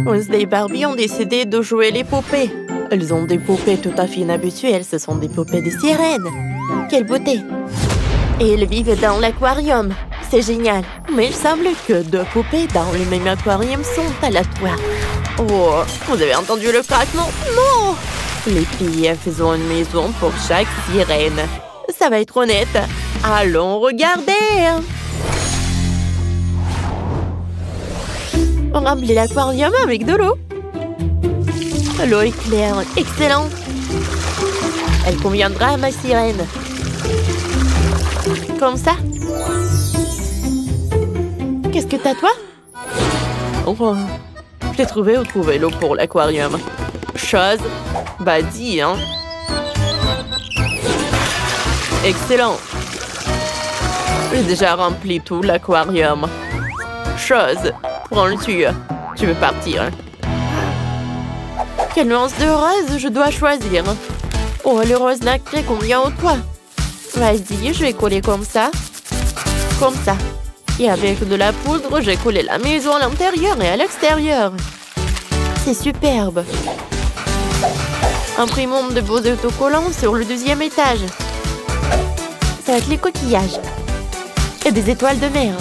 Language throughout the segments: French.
Wednesday et Barbie ont décidé de jouer les poupées. Elles ont des poupées tout à fait inhabituelles. Ce sont des poupées de sirènes. Quelle beauté! Et elles vivent dans l'aquarium. C'est génial. Mais il semble que deux poupées dans le même aquarium sont aléatoires. Oh, vous avez entendu le craquement? Non! Les filles, faisons une maison pour chaque sirène. Ça va être honnête. Allons regarder! On remplit l'aquarium avec de l'eau. L'eau est claire. Excellent. Elle conviendra à ma sirène. Comme ça. Qu'est-ce que t'as, toi? Oh, j'ai trouvé où trouver l'eau pour l'aquarium. Chose? Bah, dis, hein. Excellent. J'ai déjà rempli tout l'aquarium. Chose? Prends le tuyau. Tu veux partir. Quelle nuance de rose je dois choisir? Oh, le rose nacré convient au toit. Vas-y, je vais coller comme ça. Comme ça. Et avec de la poudre, j'ai collé la maison à l'intérieur et à l'extérieur. C'est superbe. Imprimons de beaux autocollants sur le deuxième étage. Ça va être les coquillages. Et des étoiles de mer.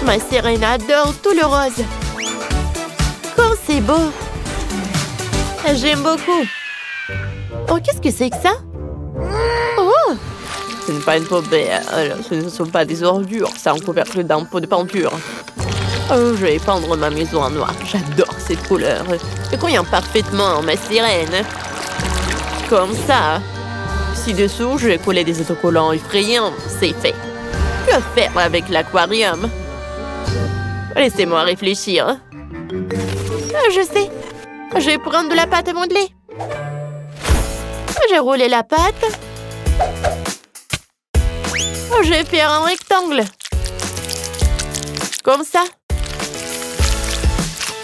Ma sirène adore tout le rose. Oh, c'est beau. J'aime beaucoup. Oh, qu'est-ce que c'est que ça? Oh! Ce n'est pas une poupée. Ce ne sont pas des ordures. C'est un couvercle d'un pot de peinture. Oh, je vais peindre ma maison en noir. J'adore cette couleur. Elle convient parfaitement, ma sirène. Comme ça. Ci-dessous, je vais coller des autocollants effrayants. C'est fait. Que faire avec l'aquarium? Laissez-moi réfléchir. Je sais. Je vais prendre de la pâte à modeler. J'ai roulé la pâte. Je vais faire un rectangle. Comme ça.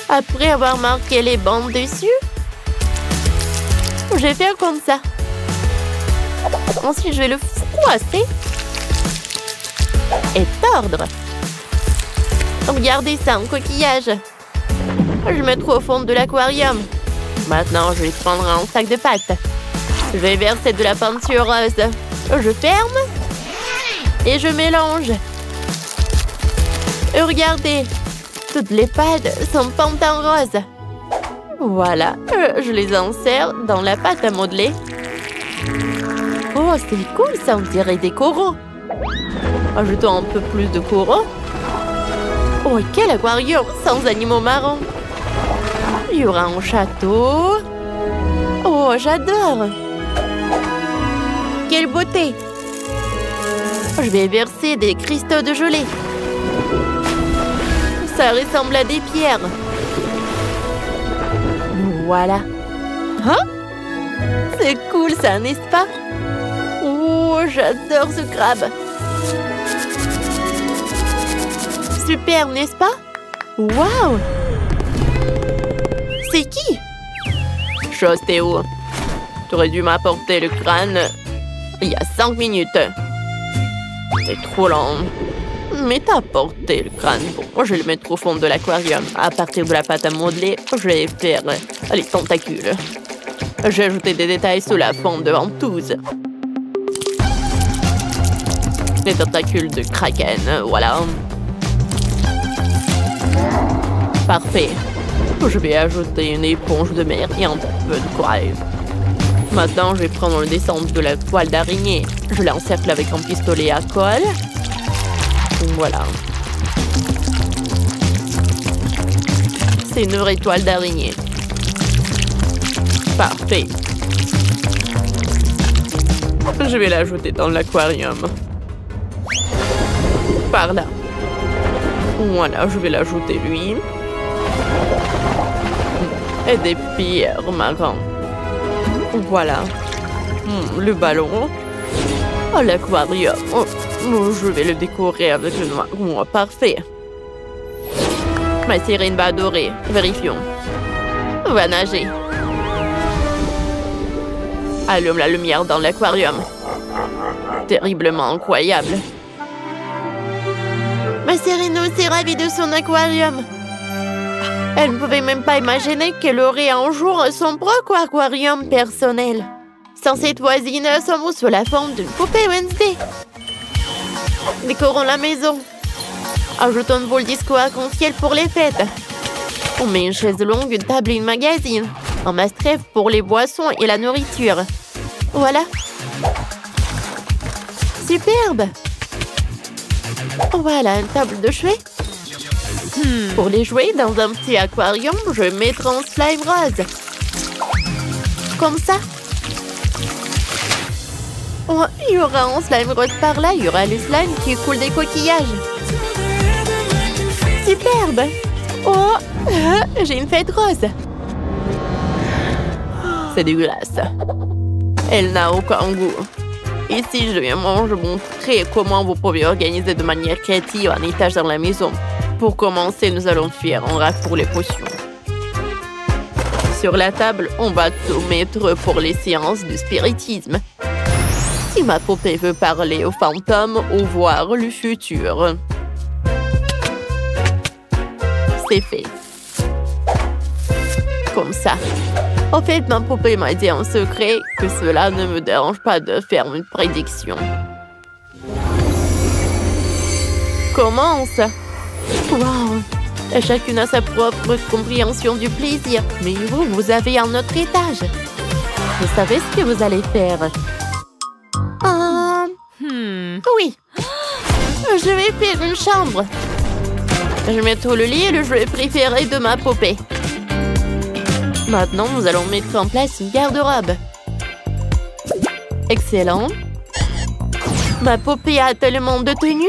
Après avoir marqué les bandes dessus, je vais faire comme ça. Ensuite, je vais le froisser et tordre. Regardez ça, un coquillage. Je le mettrai au fond de l'aquarium. Maintenant, je vais prendre un sac de pâte. Je vais verser de la peinture rose. Je ferme et je mélange. Et regardez, toutes les pâtes sont peintes en rose. Voilà, je les insère dans la pâte à modeler. Oh, c'est cool, ça, on dirait des coraux. Ajoutons un peu plus de coraux. Oh, quel aquarium sans animaux marrons. Il y aura un château. Oh, j'adore. Quelle beauté. Je vais verser des cristaux de gelée. Ça ressemble à des pierres. Voilà. Hein? C'est cool ça, n'est-ce pas? Oh, j'adore ce crabe. Super, n'est-ce pas? Waouh! C'est qui? Chose, Théo. Tu aurais dû m'apporter le crâne il y a 5 minutes. C'est trop lent. Mais t'as apporté le crâne. Bon, je vais le mettre au fond de l'aquarium. À partir de la pâte à modeler, je vais faire les tentacules. J'ai ajouté des détails sous la forme de ventouse. Les tentacules de kraken, voilà. Parfait. Je vais ajouter une éponge de mer et un peu de corail. Maintenant, je vais prendre le descente de la toile d'araignée. Je l'encercle avec un pistolet à colle. Voilà. C'est une vraie toile d'araignée. Parfait. Je vais l'ajouter dans l'aquarium. Par là. Voilà, je vais l'ajouter lui. Et des pierres marron. Voilà. Le ballon. Oh, l'aquarium. Oh, je vais le décorer avec le noir. Oh, parfait. Ma sirène va adorer. Vérifions. On va nager. Allume la lumière dans l'aquarium. Terriblement incroyable. Ma sirène aussi ravie de son aquarium. Elle ne pouvait même pas imaginer qu'elle aurait un jour son propre aquarium personnel. Sans cette voisine, sommes-nous sous la forme d'une poupée Wednesday. Décorons la maison. Ajoutons une boule disco arc-en-ciel pour les fêtes. On met une chaise longue, une table et une magazine. Un mastref pour les boissons et la nourriture. Voilà. Superbe. Voilà une table de jouets. Pour les jouets, dans un petit aquarium, je mettrai un slime rose. Comme ça. Oh, il y aura un slime rose par là. Il y aura le slime qui coule des coquillages. Superbe. Oh, j'ai une fête rose. C'est dégueulasse. Elle n'a aucun goût. Ici, je vais montrer comment vous pouvez organiser de manière créative un étage dans la maison. Pour commencer, nous allons faire un rack pour les potions. Sur la table, on va tout mettre pour les séances de spiritisme. Si ma poupée veut parler aux fantômes ou voir le futur. C'est fait. Comme ça. En fait, ma poupée m'a dit en secret que cela ne me dérange pas de faire une prédiction. Commence. Wow. Chacune a sa propre compréhension du plaisir. Mais vous avez un autre étage. Vous savez ce que vous allez faire? Oui. Je vais faire une chambre. Je mets tout le lit et le jouet préféré de ma poupée. Maintenant, nous allons mettre en place une garde-robe. Excellent. Ma poupée a tellement de tenues.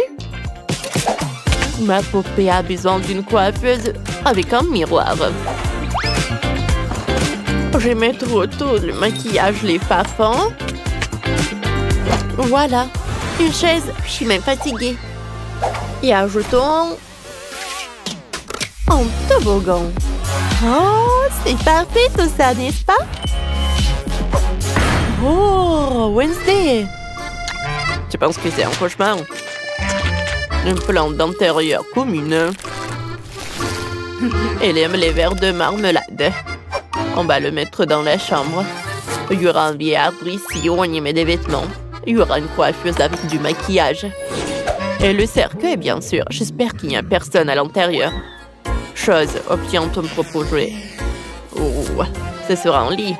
Ma poupée a besoin d'une coiffeuse avec un miroir. Je vais mettre autour le maquillage, les parfums. Voilà. Une chaise. Je suis même fatiguée. Et ajoutons un toboggan. Oh, c'est parfait tout ça, n'est-ce pas? Oh, Wednesday. Tu penses que c'est un cauchemar? Une plante d'intérieur commune. Elle aime les verres de marmelade. On va le mettre dans la chambre. Il y aura un vieil arbre ici où on y met des vêtements. Il y aura une coiffeuse avec du maquillage. Et le cercueil, bien sûr. J'espère qu'il n'y a personne à l'intérieur. Chose, obtiens ton propre jouet. Oh, ce sera un lit.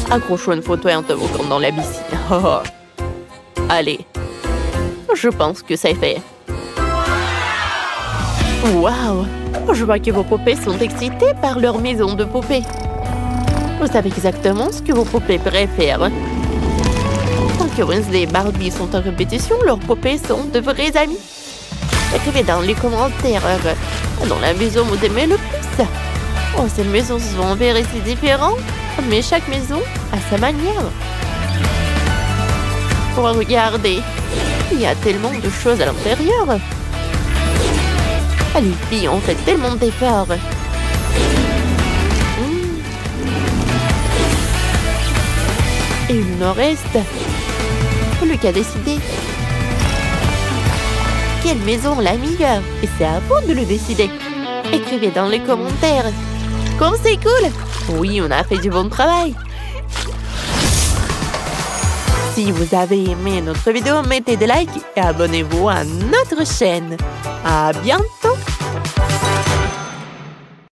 Accrochons une photo et un toboggan dans la piscine. Oh. Allez. Je pense que c'est fait. Waouh! Je vois que vos poupées sont excitées par leur maison de poupées. Vous savez exactement ce que vos poupées préfèrent. Tant que Wednesday et Barbie sont en répétition, leurs poupées sont de vrais amis. Écrivez dans les commentaires dans la maison vous aimez le plus. Oh, ces maisons sont vertes et différentes, mais chaque maison a sa manière. Oh, regardez, il y a tellement de choses à l'intérieur. Les filles ont fait tellement d'efforts. Et il nous reste Luc a décidé. Quelle maison la meilleure? Et c'est à vous de le décider. Écrivez dans les commentaires. Comme c'est cool! Oui, on a fait du bon travail. Si vous avez aimé notre vidéo, mettez des likes et abonnez-vous à notre chaîne. À bientôt!